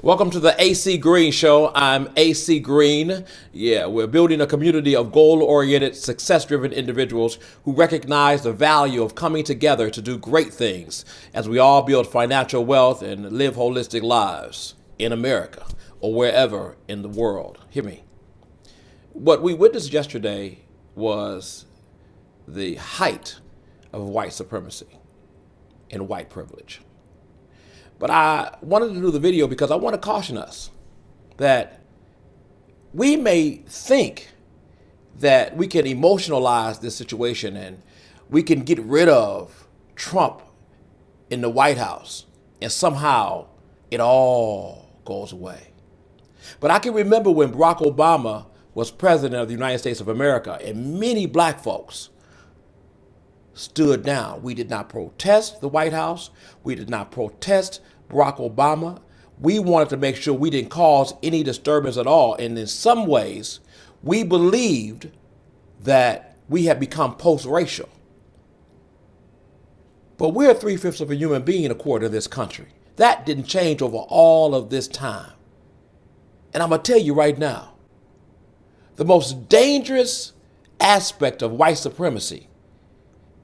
Welcome to the AC Green Show. I'm AC Green. Yeah, we're building a community of goal-oriented, success-driven individuals who recognize the value of coming together to do great things as we all build financial wealth and live holistic lives in America or wherever in the world. Hear me. What we witnessed yesterday was the height of white supremacy and white privilege. But I wanted to do the video because I want to caution us that we may think that we can emotionalize this situation and we can get rid of Trump in the White House and somehow it all goes away. But I can remember when Barack Obama was president of the United States of America and many black folks stood down. We did not protest the White House. We did not protest Barack Obama. We wanted to make sure we didn't cause any disturbance at all. And in some ways, we believed that we had become post-racial. But we're 3/5 of a human being according to this country. That didn't change over all of this time. And I'm going to tell you right now, the most dangerous aspect of white supremacy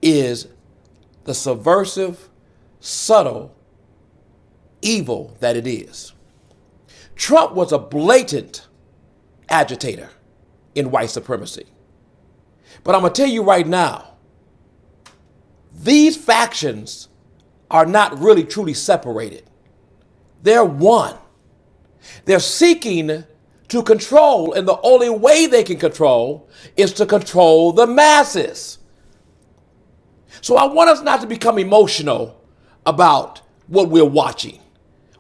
is the subversive, subtle evil that it is. Trump was a blatant agitator in white supremacy. But I'm going to tell you right now, these factions are not really truly separated. They're one. They're seeking to control, and the only way they can control is to control the masses. So I want us not to become emotional about what we're watching.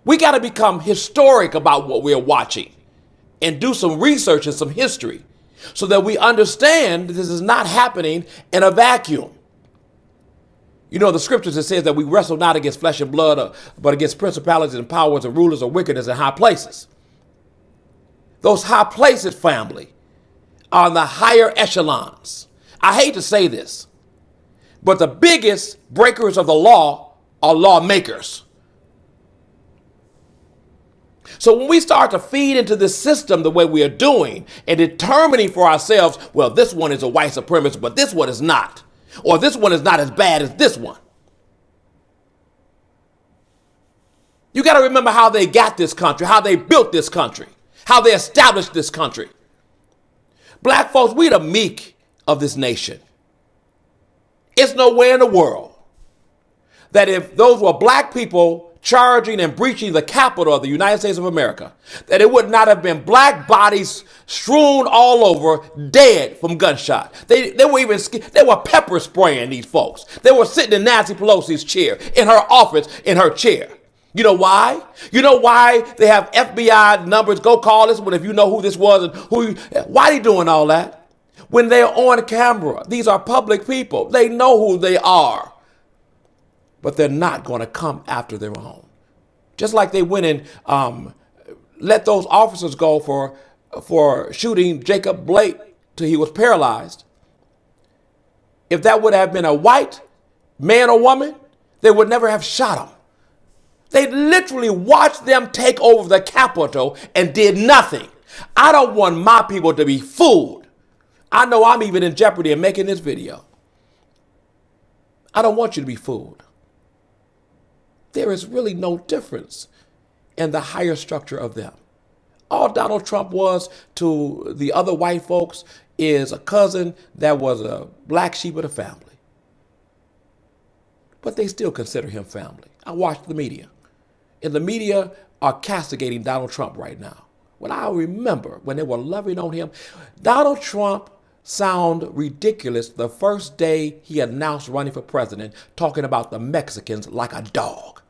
We got to become historic about what we're watching and do some research and some history so that we understand that this is not happening in a vacuum. You know, the scriptures, it says that we wrestle not against flesh and blood, but against principalities and powers and rulers of wickedness in high places. Those high places, family, are in the higher echelons. I hate to say this, but the biggest breakers of the law are lawmakers. So when we start to feed into this system the way we are doing and determining for ourselves, well, this one is a white supremacist, but this one is not. Or this one is not as bad as this one. You got to remember how they got this country, how they built this country, how they established this country. Black folks, we the meek of this nation. It's nowhere in the world that if those were black people charging and breaching the Capitol of the United States of America, that it would not have been black bodies strewn all over, dead from gunshot. They were pepper spraying these folks. They were sitting in Nancy Pelosi's chair, in her office, in her chair. You know why? You know why they have FBI numbers? Go call this one if you know who this was and why are they doing all that? When they're on camera, these are public people. They know who they are. But they're not going to come after their own. Just like they went and let those officers go for shooting Jacob Blake till he was paralyzed. If that would have been a white man or woman, they would never have shot him. They literally watched them take over the Capitol and did nothing. I don't want my people to be fooled. I know I'm even in jeopardy in making this video. I don't want you to be fooled. There is really no difference in the higher structure of them. All Donald Trump was to the other white folks is a cousin that was a black sheep of the family. But they still consider him family. I watch the media. And the media are castigating Donald Trump right now. When I remember when they were loving on him, Donald Trump sounded ridiculous the first day he announced running for president, talking about the Mexicans like a dog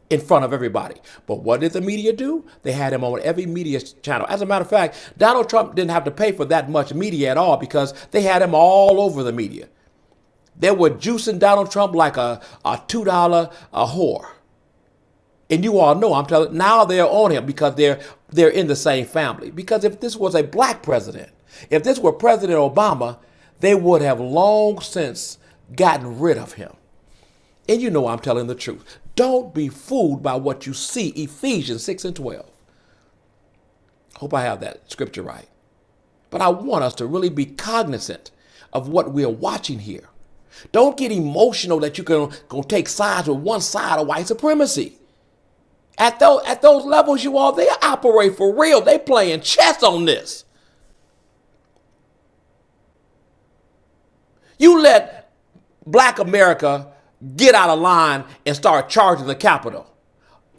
in front of everybody. But what did the media do? They had him on every media channel. As a matter of fact, Donald Trump didn't have to pay for that much media at all because they had him all over the media. They were juicing Donald Trump like a $2 a whore. And you all know, I'm telling you, now they're on him because they're in the same family. Because if this was a black president, if this were President Obama, they would have long since gotten rid of him. And you know I'm telling the truth. Don't be fooled by what you see, Ephesians 6 and 12. Hope I have that scripture right. But I want us to really be cognizant of what we're watching here. Don't get emotional that you're going to take sides with one side of white supremacy. At those levels, you all, they operate for real. They playing chess on this. You let Black America get out of line and start charging the Capitol.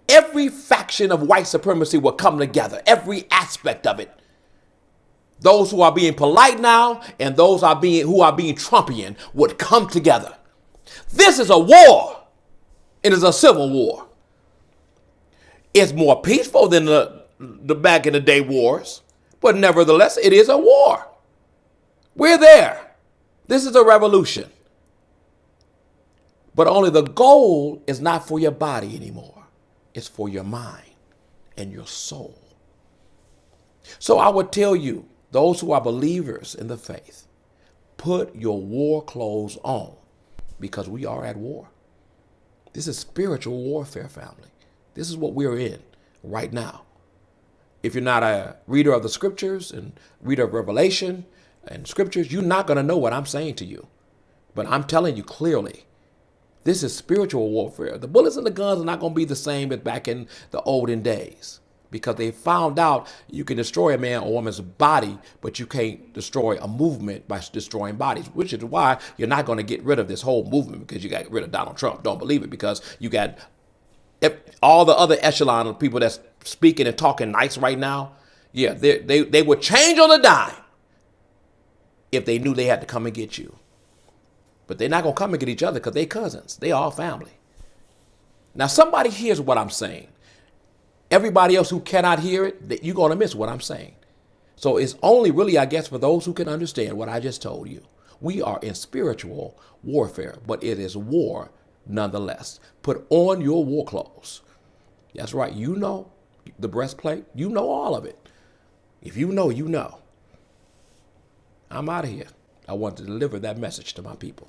Every faction of white supremacy will come together, every aspect of it. Those who are being polite now and those who are being Trumpian would come together. This is a war. It is a civil war. It's more peaceful than the back in the day wars, but nevertheless, it is a war. We're there. This is a revolution. But only the goal is not for your body anymore. It's for your mind and your soul. So I would tell you, those who are believers in the faith, put your war clothes on because we are at war. This is spiritual warfare, family. This is what we're in right now. If you're not a reader of the scriptures and reader of Revelation and scriptures, you're not going to know what I'm saying to you. But I'm telling you clearly, this is spiritual warfare. The bullets and the guns are not going to be the same as back in the olden days, because they found out you can destroy a man or woman's body, but you can't destroy a movement by destroying bodies, which is why you're not going to get rid of this whole movement because you got rid of Donald Trump. Don't believe it, because you got all the other echelon of people that's speaking and talking nice right now. Yeah, they would change on a dime if they knew they had to come and get you. But they're not going to come and get each other because they're cousins. They all family. Now, somebody hears what I'm saying. Everybody else who cannot hear it, you're going to miss what I'm saying. So it's only really, I guess, for those who can understand what I just told you. We are in spiritual warfare, but it is war nonetheless. Put on your war clothes. That's right. You know the breastplate. You know all of it. If you know, you know. I'm out of here. I want to deliver that message to my people.